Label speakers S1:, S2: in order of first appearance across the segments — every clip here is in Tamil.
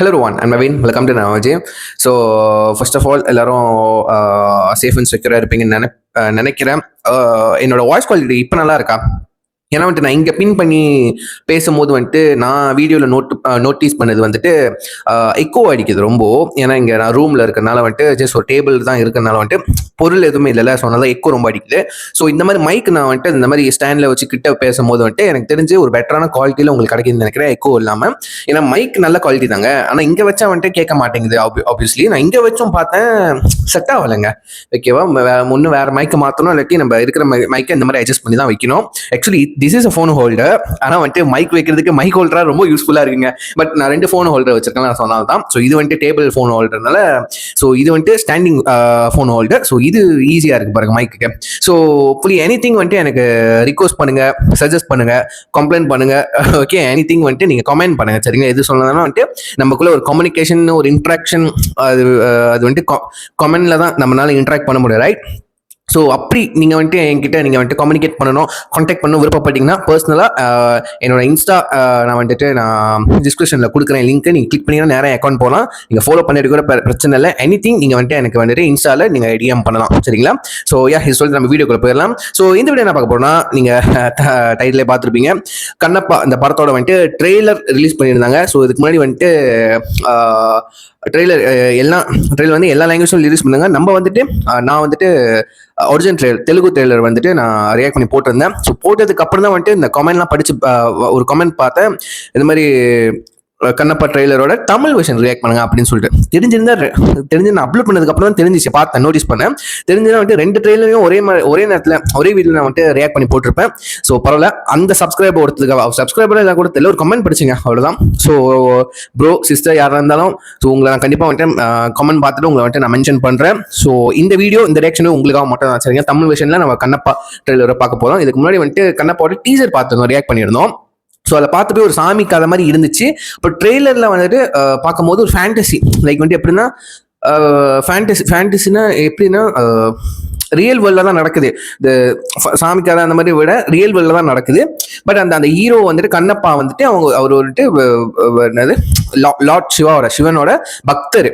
S1: Hello everyone, I'm Naveen. Welcome to Navaji. So first of all, எல்லாரும் சேஃப் அண்ட் செக்யூரா இருப்பீங்கன்னு நினைக்கிறேன். என்னோட வாய்ஸ் குவாலிட்டி இப்போ நல்லா இருக்கா? ஏன்னா வந்துட்டு நான் இங்கே பின் பண்ணி பேசும்போது வந்துட்டு நான் வீடியோவில் நோட்டீஸ் பண்ணது வந்துட்டு எக்கோ அடிக்குது ரொம்ப. ஏன்னா இங்கே நான் ரூமில் இருக்கிறனால வந்துட்டு ஜஸ்ட் ஒரு டேபிள் தான் இருக்கிறனால வந்துட்டு பொருள் எதுவுமே இல்லைல்ல, ஸோ அதனால எக்கோ ரொம்ப அடிக்குது. ஸோ இந்த மாதிரி மைக் நான் வந்துட்டு இந்த மாதிரி ஸ்டாண்டில் வச்சு கிட்ட பேசும்போது வந்துட்டு எனக்கு தெரிஞ்சு ஒரு பெட்டரான குவாலிட்டியில் உங்களுக்கு கிடைக்குதுன்னு நினைக்கிறேன், எக்கோ இல்லாமல். ஏன்னா மைக் நல்ல குவாலிட்டி தாங்க, ஆனால் இங்கே வச்சா வந்துட்டு கேட்க மாட்டேங்குது. ஆப்வியஸ்லி நான் இங்கே வச்சும் பார்த்தேன், செட் ஆகலைங்க. ஓகேவா, முன்னும் வேறு மைக்கை மாற்றணும், இல்லாட்டி நம்ம இருக்கிற மைக்கை இந்த மாதிரி அட்ஜஸ்ட் பண்ணி தான் வைக்கணும். Actually this is a phone holder. ஆனால் வந்துட்டு மைக் வைக்கிறதுக்கு மைக் ஹோல்டராக ரொம்ப யூஸ்ஃபுல்லாக இருக்குங்க. பட் நான் 2 ஃபோன் ஹோல்டர் வச்சிருக்கேன், நான் சொன்னால் தான். ஸோ இது வந்துட்டு டேபிள் ஃபோன் ஹோல்டர்னால, ஸோ இது வந்துட்டு ஸ்டாண்டிங் ஃபோன் ஹோல்டர். ஸோ இது ஈஸியாக இருக்குது பாருங்க மைக்கு. ஸோ புள்ளி எனிதிங் வந்துட்டு எனக்கு ரிக்வஸ்ட் பண்ணுங்க, சஜஸ்ட் பண்ணுங்க, கம்ப்ளைண்ட் பண்ணுங்க. ஓகே, எனிதிங் வந்துட்டு நீங்கள் கமெண்ட் பண்ணுங்க, சரிங்களா? எது சொல்லணும்னா வந்துட்டு நமக்குள்ள ஒரு கம்யூனிகேஷன், ஒரு இன்ட்ராக்ஷன், அது வந்துட்டு கமெண்ட்ல தான் நம்மளால இன்ட்ராக்ட் பண்ண முடியும், ரைட்? ஸோ அப்படி நீங்கள் வந்துட்டு என்கிட்ட நீங்கள் வந்துட்டு கம்யூனிகேட் பண்ணணும், கான்டாக்ட் பண்ணணும் விருப்பப்பட்டீங்கன்னா பர்சனலாக என்னோட இன்ஸ்டா நான் டிஸ்கிரிப்ஷனில் கொடுக்குறேன் லிங்க். நீங்கள் கிளிக் பண்ணிங்கன்னா நேராக அக்கௌண்ட் போகலாம். நீங்கள் ஃபாலோ பண்ணிட்டு கூட பிரச்சனை இல்லை. எனிதிங் நீங்கள் வந்துட்டு எனக்கு வந்துட்டு இன்ஸ்டாவில் நீங்கள் டிஎம் பண்ணலாம், சரிங்களா? ஸோ இது சொல்லிட்டு நம்ம வீடியோக்குள்ள போயிடலாம். ஸோ இந்த வீடியோ என்ன பார்க்க போறோம்னா, நீங்கள் டைட்டிலே பார்த்துருப்பீங்க, கண்ணப்பா இந்த படத்தோட வந்துட்டு ட்ரெய்லர் ரிலீஸ் பண்ணியிருந்தாங்க. ஸோ இதுக்கு முன்னாடி வந்துட்டு ட்ரெய்லர் வந்து எல்லா லாங்குவேஜும் ரிலீஸ் பண்ணாங்க. நம்ம வந்துட்டு நான் வந்துட்டு ஒரிஜினல் ட்ரெய்லர், தெலுங்கு ட்ரெய்லர் வந்துட்டு நான் ரியாக்ட் பண்ணி போட்டிருந்தேன். ஸோ போட்டதுக்கு அப்புறம் தான் வந்துட்டு இந்த கமெண்ட்லாம் படிச்சு ஒரு கமெண்ட் பார்த்தேன், இந்த மாதிரி கண்ணப்பா ட்ரெய்லரோட தமிழ் வெர்ஷன் ரியாக்ட் பண்ணுங்க அப்படின்னு சொல்லிட்டு. தெரிஞ்சு நான் அப்லோட் பண்ணதுக்கு அப்புறம் தான் தெரிஞ்சிச்சு, பார்த்தேன், நோட்டீஸ் பண்ணேன். தெரிஞ்சுன்னா வந்துட்டு 2 ட்ரெய்லரையும் ஒரே நேரத்தில் ஒரே வீடியோ நான் வந்துட்டு ரியாக்ட் பண்ணி போட்டிருப்பேன். ஸோ பரவாயில்ல, அந்த சப்ஸ்கிரைபர் எல்லாம் கூட தெரியல, ஒரு கமெண்ட் படிச்சுங்க, அவ்வளோதான். ஸோ ப்ரோ சிஸ்டர் யாராக இருந்தாலும் ஸோ உங்களை நான் கண்டிப்பாக வந்துட்டு கமெண்ட் பார்த்துட்டு உங்களை வந்துட்டு நான் மென்ஷன் பண்ணுறேன். ஸோ இந்த வீடியோ இந்த ரியாக்ஷனும் உங்களுக்காக மட்டும் தான், சரிங்க? தமிழ் வெர்ஷனில் நம்ம கண்ணப்பா ட்ரெய்லரை பார்க்க போகிறோம். இதுக்கு முன்னாடி வந்துட்டு கண்ணப்பாவோட டீசர் பார்த்துருந்தோம், ரியாக்ட் பண்ணியிருந்தோம். ஸோ அதை பார்த்து போய் ஒரு சாமி கதை மாதிரி இருந்துச்சு. இப்போ ட்ரெய்லரில் வந்துட்டு பார்க்கும்போது ஒரு ஃபேண்டசி, லைக் வந்துட்டு எப்படின்னா ஃபேண்டசினா எப்படின்னா ரியல் வேர்ல்டில் தான் நடக்குது. இந்த சாமி கதை அந்த மாதிரி விட ரியல் வேர்ல்டில் தான் நடக்குது. பட் அந்த ஹீரோ வந்துட்டு கண்ணப்பா வந்துட்டு அவர் வந்துட்டு என்னது லார்ட் சிவனோட பக்தர்.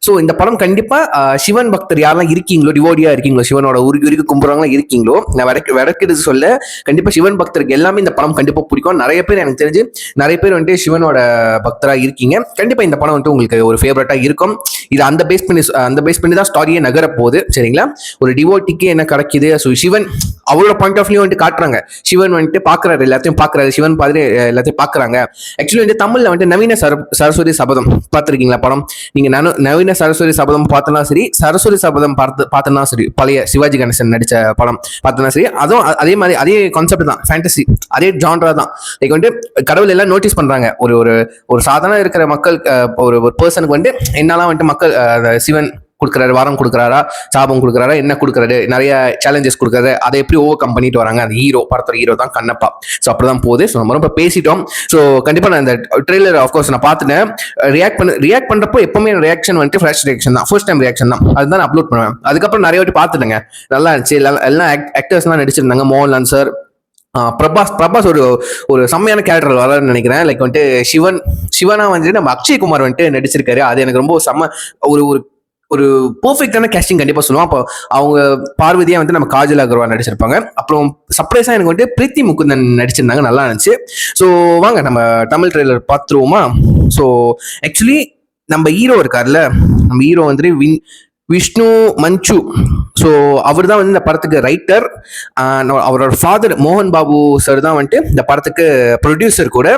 S1: ஸோ இந்த படம் கண்டிப்பாக சிவன் பக்தர் யாரெல்லாம் இருக்கீங்களோ, டிவோடியா இருக்கீங்களோ, சிவனோட உருகி கும்புறவங்களாம் இருக்கீங்களோ, நான் விளக்கிறது சொல்ல கண்டிப்பாக சிவன் பக்தருக்கு எல்லாமே இந்த படம் கண்டிப்பாக பிடிக்கும். நிறைய பேர் எனக்கு தெரிஞ்சு நிறைய பேர் வந்துட்டு சிவனோட பக்தராக இருக்கீங்க. கண்டிப்பாக இந்த படம் வந்துட்டு உங்களுக்கு ஒரு ஃபேவரட்டாக இருக்கும். இது அந்த பேஸ் பண்ணி தான் ஸ்டாரியே நகர போகுது, சரிங்களா? ஒரு டிவோட்டிக்கு என்ன கிடைக்குது, ஸோ சிவன் அவரோட பாயிண்ட் ஆஃப் வியூ வந்துட்டு காட்டுறாங்க. சிவன் வந்துட்டு பார்க்குறாரு, எல்லாத்தையும் பார்க்குறாரு, சிவன் பாதிரி எல்லாத்தையும் பார்க்குறாங்க. ஆக்சுவலி வந்து தமிழில் வந்துட்டு நவீன சரஸ்வதி சபதம் பார்த்துருக்கீங்களா படம்? நீங்கள் நவீன சரஸ்வதி சபதம் பார்த்தனா சரி, சரஸ்வதி சபதம் பார்த்தனா சரி, பழைய சிவாஜி கணேசன் நடிச்ச படம் பார்த்தனா சரி, அதுவும் அதே மாதிரி அதே கான்செப்ட் தான், ஃபேண்டசி, அதே ஜான்ரா தான். லைக் வந்துட்டு கடவுள் எல்லாம் நோட்டீஸ் பண்றாங்க. ஒரு சாதாரண இருக்கிற மக்கள், ஒரு பர்சனுக்கு வந்துட்டு என்னெல்லாம் வந்துட்டு மக்கள் சிவன் கொடுக்குறாரு, வாரம் கொடுக்குறாரா, சாபம் கொடுக்குறாரா, என்ன கொடுக்குறாரு, நிறைய சேலஞ்சஸ் கொடுக்குறாரு, அதை எப்படி ஓவர் கம் பண்ணிட்டு வராங்க. அந்த படத்தோட ஹீரோ தான் கண்ணப்பா. ஸோ அப்படிதான் போகுது. ஸோ நம்ம ரொம்ப பேசிட்டோம். ஸோ கண்டிப்பாக நான் இந்த ட்ரெய்லர் ஆஃப்கோர்ஸ் நான் பார்த்துட்டேன். ரியாக்ட் பண்ணுறப்போ எப்பவுமே ரியாக்ஷன் வந்துட்டு ஃப்ரெஷ் ரியாக்ஷன் தான், ஃபர்ஸ்ட் டைம் ரியாக்ஷன் தான், அதுதான் நான் அப்லோட் பண்ணுவேன். அதுக்கப்புறம் நிறைய வாட்டி பார்த்துட்டேங்க, நல்லா இருந்துச்சு. எல்லாம் ஆக்டர்ஸ்லாம் நடிச்சிருந்தாங்க. மோகன்லால் சார், பிரபாஸ் ஒரு செம்மையான கேரக்டர் வரன்னு நினைக்கிறேன். லைக் வந்துட்டு சிவனா வந்துட்டு நம்ம அக்ஷய்குமார் வந்துட்டு நடிச்சிருக்காரு. அது எனக்கு ரொம்ப ஒரு பெர்ஃபெக்டான கேஸ்டிங் கண்டிப்பா சொல்லுவோம். அப்போ அவங்க பார்வதியா வந்து நம்ம காஜல் அகர்வால் நடிச்சிருப்பாங்க. அப்புறம் சர்ப்ரைஸா எனக்கு வந்துட்டு பிரீத்தி முகுந்தன் நடிச்சிருந்தாங்க, நல்லா இருந்துச்சு. ஸோ வாங்க நம்ம தமிழ் ட்ரெய்லர் பார்த்துருவோமா? ஸோ ஆக்சுவலி நம்ம ஹீரோ இருக்கார்ல, நம்ம ஹீரோ வந்துட்டு விஷ்ணு மஞ்சு. ஸோ அவர் தான் வந்து இந்த படத்துக்கு ரைட்டர். அவரோட ஃபாதர் மோகன் பாபு சார் தான் வந்துட்டு இந்த படத்துக்கு ப்ரொடியூசர் கூட.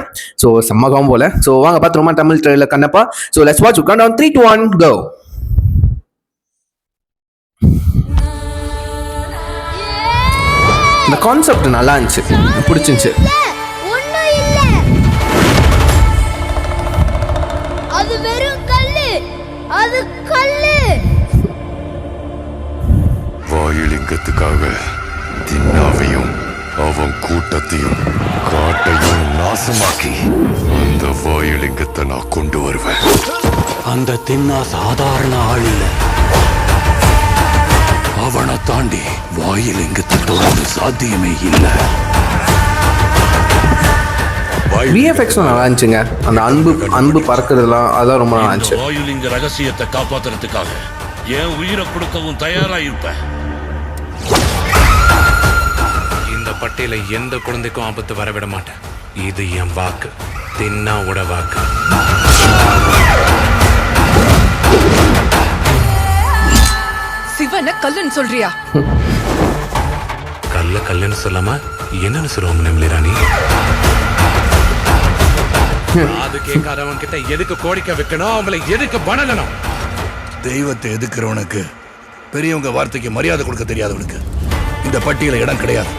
S1: ஸோ செம்மகம் போல. ஸோ வாங்க பார்த்துருவோமா Tamil trailer Kannappa? So let's watch. Count down 3 2 1 go. இந்த கான்செப்ட் நல்லா இருந்துச்சு, பிடிச்சிருந்துச்சு.
S2: அது வெறும் கல்லு, அது கல்லு.
S3: வாயுலிங்கத்துக்காக தின்னாவையும் அவன் கூட்டத்தையும் காட்டையும் நாசமாக்கி அந்த வாயுலிங்கத்தை நான் கொண்டு வருவேன்.
S4: அந்த தின்னா சாதாரண ஆள் இல்ல, அவனை தாண்டி வாயிலிங்கத்தை தொடர்ந்து சாத்தியமே இல்லை.
S1: விஎஃப்எக்ஸும் நல்லா இருந்துச்சுங்க. அந்த அன்பு பறக்கிறதுலாம் அதெல்லாம் ரொம்ப நல்லா இருந்துச்சு.
S5: வாயுலிங்க ரகசியத்தை காப்பாத்துறதுக்காக என் உயிரை கொடுக்கவும் தயாரா இருப்பேன்.
S4: இந்த பட்டியல எந்த குழந்தைக்கும் ஆபத்து வரவிட மாட்டேன். இது என் வாக்கு, தின்னாவோட வாக்கு.
S6: சிவனை கல்லுன்னு சொல்றியா?
S4: கல்லுன்னு சொல்லாம என்னன்னு சொல்லுவோம் நிமிலி ராணி? அது கேட்காதவன் கிட்ட எதுக்கு கோடிக்கை வைக்கணும், அவங்களை எதுக்கு பண்ணணும்?
S7: தெய்வத்தை எதுக்குறவனுக்கு பெரியவங்க வார்த்தைக்கு மரியாதை கொடுக்க தெரியாதவனுக்கு இந்த பட்டியல இடம் கிடையாது.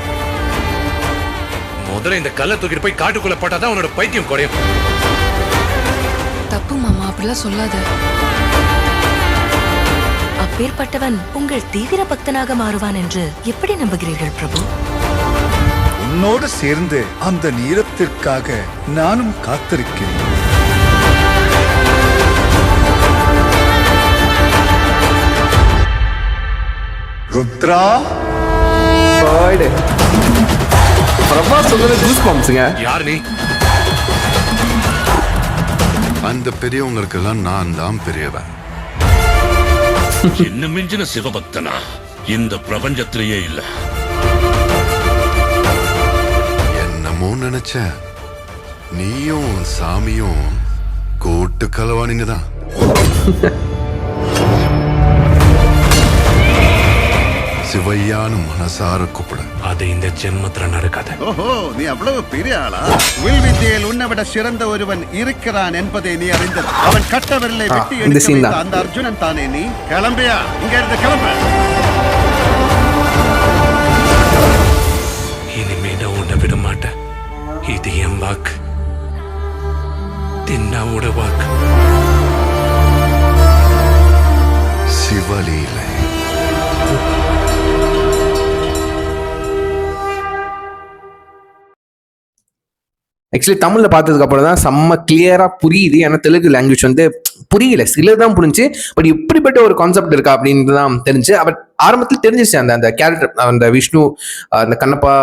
S4: முதல்ல இந்த கல்லை தூக்கிட்டு போய் காட்டுக்குள்ள போட்டாதான் அவனோட பைத்தியம் குறையும்.
S6: தப்பு மாமா, அப்படிலாம் சொல்லாத.
S8: அப்பேற்பட்டவன் உங்கள் தீவிர பக்தனாக மாறுவான் என்று எப்படி நம்புகிறீர்கள் பிரபு?
S9: உன்னோடு சேர்ந்து அந்த நீரத்திற்காக நானும் காத்திருக்கிறேன். ருத்ரா,
S1: பிரபாஸ் சொல்றது கூஸ் பம்ப்ஸ்ங்க.
S4: யார் நீ?
S3: அந்த பெரியவங்களுக்கெல்லாம் நான் தான் பெரியவன்.
S5: என்ன மிஞ்சின சிவபக்தனா இந்த பிரபஞ்சத்திலேயே இல்ல.
S3: என்னமோ நினைச்ச நீயும் சாமியும் கூட்டு கலவானிங்க தான். சிவையான்னு மனசார கூப்பிட
S4: அது இந்த ஜென்மத்துல நடக்காது.
S9: ஓஹோ, நீ அவ்வளவு பெரிய ஆளா? வில் வித்தையில் உன்னை விட சிறந்த ஒருவன் இருக்கிறான் என்பதை நீ அறிந்தது. அவன் கட்டவிரலை வெட்டி எடுத்த அந்த அர்ஜுனன் தானே நீ? கிளம்பியா, இங்க இருந்து கிளம்ப.
S4: இனிமே நான் உன்னை விட மாட்டேன். இது என் வாக்கு, தின்னாவோட வாக்கு.
S3: சிவலீலை.
S1: ஆக்சுவலி தமிழ்ல பார்த்ததுக்கு அப்புறம் தான் செம்ம கிளியரா புரியுது. ஏன்னா தெலுங்கு லாங்குவேஜ் வந்து புரியல, சிலதான் புரிஞ்சு. பட் இப்படிப்பட்ட ஒரு கான்செப்ட் இருக்கா அப்படின்னு தான் தெரிஞ்சு. பட் ஆரம்பத்தில் தெரிஞ்சிச்சு அந்த கேரக்டர், அந்த விஷ்ணு, அந்த கண்ணப்பா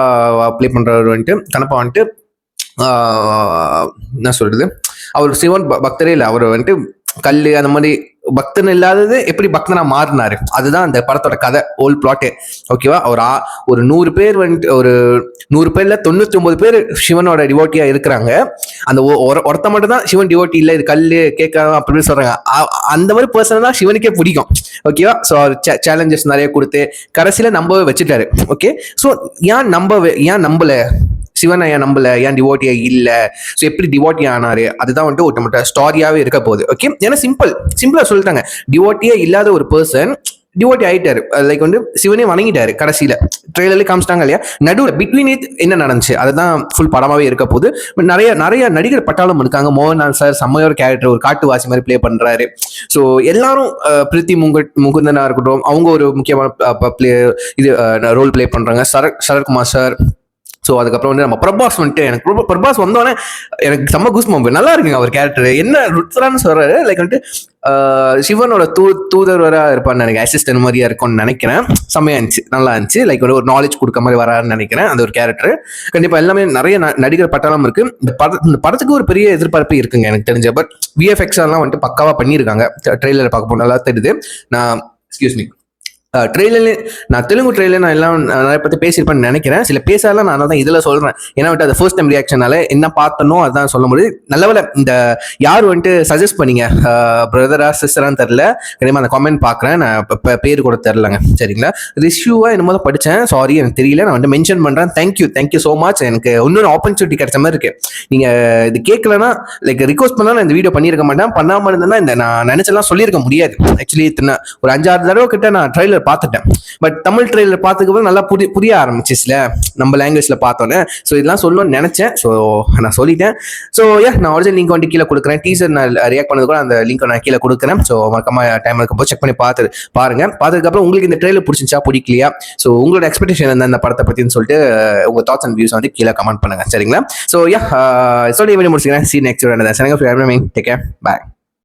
S1: ப்ளே பண்றவர் வந்துட்டு, கண்ணப்பா வந்துட்டு என்ன சொல்றது, அவர் சிவன் பக்தரே இல்லை. அவர் வந்துட்டு கல் அந்த மாதிரி பக்தன் இல்லாதது எப்படி பக்தனா மாறினாரு, அதுதான் அந்த படத்தோட கதை, ஓல் பிளாட்டே. ஓகேவா? ஒரு 100 பேர் வந்துட்டு, ஒரு 100 பேர்ல 99 பேர் சிவனோட டிவோட்டியா இருக்கிறாங்க. அந்த ஒருத்த மட்டும் தான் சிவன் டிவோட்டி இல்லை, இது கல்லு கேட்காம அப்படின்னு சொல்றாங்க. அந்த மாதிரி பர்சன் தான் சிவனுக்கே பிடிக்கும். ஓகேவா? ஸோ அவர் சேலஞ்சஸ் நிறைய கொடுத்து கடைசியில நம்பவே வச்சுட்டாரு. ஓகே, ஸோ ஏன் நம்பல சிவனை, ஏன் நம்பல, ஏன் டிவோட்டியா இல்ல, ஸோ எப்படி டிவோட்டியா ஆனாரு, அதுதான் வந்துட்டு ஒட்டுமொத்த ஸ்டாரியாவே இருக்க போகுது. ஓகே, ஏன்னா சிம்பிளா சொல்லிட்டாங்க, டிவோட்டியா இல்லாத ஒரு பர்சன் டிவோட்டி ஆயிட்டாரு, லைக் வந்து சிவனே வணங்கிட்டாரு. கடைசியில ட்ரெயிலர்ல காமிச்சிட்டாங்க இல்லையா, நடுவில் பிட்வீன் இட் என்ன நடந்துச்சு, அதுதான் ஃபுல் படமாவே இருக்க போகுது. நிறைய நடிகர் பட்டாளம் இருக்காங்க. மோகன்லால் சார் செம்மையோட கேரக்டர், ஒரு காட்டுவாசி மாதிரி பிளே பண்றாரு. ஸோ எல்லாரும் பிரித்தி முகுந்தனா இருக்கட்டும், அவங்க ஒரு முக்கியமான ரோல் பிளே பண்றாங்க. சரத்குமார் சார். ஸோ அதுக்கப்புறம் வந்து நம்ம பிரபாஸ் வந்துட்டு, எனக்கு பிரபாஸ் வந்தோடனே எனக்கு செம்ம கூஸ்பம்ப், நல்லா இருக்குங்க அவர் கேரக்டர். என்ன ருத்ரான்னு சொல்றாரு, லைக் வந்துட்டு சிவனோட தூதர்வராக இருப்பான்னு நினைக்கிறேன், அசிஸ்டன்ட் மாதிரியா இருக்கும்னு நினைக்கிறேன். செம்மையா இருந்துச்சு, நல்லா இருந்துச்சு. லைக் ஒரு நாலேஜ் கொடுக்க மாதிரி வரான்னு நினைக்கிறேன் அந்த ஒரு கேரக்டர். கண்டிப்பா எல்லாமே நிறைய நடிகர் பட்டாளம் இருக்கு. இந்த படத்துக்கு ஒரு பெரிய எதிர்பார்ப்பு இருக்குங்க எனக்கு தெரிஞ்ச. பட் விஎஃப்எக்ஸ் எல்லாம் வந்துட்டு பக்காவா பண்ணியிருக்காங்க. ட்ரெய்லர் பார்க்க போது நல்லா தெரியுது. நான் தெலுங்கு ட்ரெயிலர் நான் எல்லாம் நிறைய பற்றி பேசியிருப்பேன்னு நினைக்கிறேன். சில பேசலாம், நான் தான் இதில் சொல்கிறேன். ஏன்னா வந்துட்டு அது ஃபர்ஸ்ட் டைம் ரியாக்ஷனால என்ன பார்த்தனோ அதான் சொல்ல முடியுது. நல்லவேளை இந்த யார் வந்துட்டு சஜஸ்ட் பண்ணீங்க, பிரதரா சிஸ்டரான்னு தெரில, கண்டிப்பாக அந்த கமெண்ட் பார்க்குறேன். நான் பேர் கூட தெரிலங்க, சரிங்களா? ரிஷ்யூவாக என்னமோ தான் படித்தேன், சாரி எனக்கு தெரியல, நான் வந்து மென்ஷன் பண்ணுறேன். Thank you so much. எனக்கு இன்னொரு ஆப்பர்ச்சுனிட்டி கிடைச்ச மாதிரி இருக்கு. நீங்கள் இது கேட்கலன்னா, லைக் ரிக்வஸ்ட் பண்ணால் நான் இந்த வீடியோ பண்ணியிருக்க மாட்டேன். பண்ணாமல் இருந்தேன்னா இந்த நான் நினச்செல்லாம் சொல்லியிருக்க முடியாது. ஆக்சுவலி ஒரு 5-6 தடவை கிட்ட நான் ட்ரெயிலர் பார்த்துட்டேன். பட் தமிழ் ட்ரெயிலர் பார்த்ததுக்கு நல்லா புரிய ஆரம்பிச்சிச்சுல நம்ம லாங்குவேஜ்ல பார்த்தோன்னே. ஸோ இதெல்லாம் சொல்லணும்னு நினைச்சேன். ஸோ நான் சொல்லிட்டேன். ஸோ நான் ஒரிஜினல் லிங்க் வந்து கீழே கொடுக்குறேன். டீசர் நான் ரியாக்ட் பண்ணது கூட அந்த லிங்க் நான் கீழே கொடுக்குறேன். ஸோ மறக்காம டைம் இருக்கப்போ செக் பண்ணி பாருங்க. பார்த்ததுக்கப்புறம் உங்களுக்கு இந்த ட்ரெயிலர் பிடிச்சிருச்சா பிடிக்கலையா, ஸோ உங்களோட எக்ஸ்பெக்டேஷன் என்ன இந்த படத்தை பற்றின்னு சொல்லிட்டு உங்க தாட்ஸ் அண்ட் வியூஸ் வந்து கீழே கமெண்ட் பண்ணுங்க, சரிங்களா? ஸோ சொல்லி வீடியோ முடிச்சுக்கிறேன். See you next video. Thank you for having me. Take care. Bye.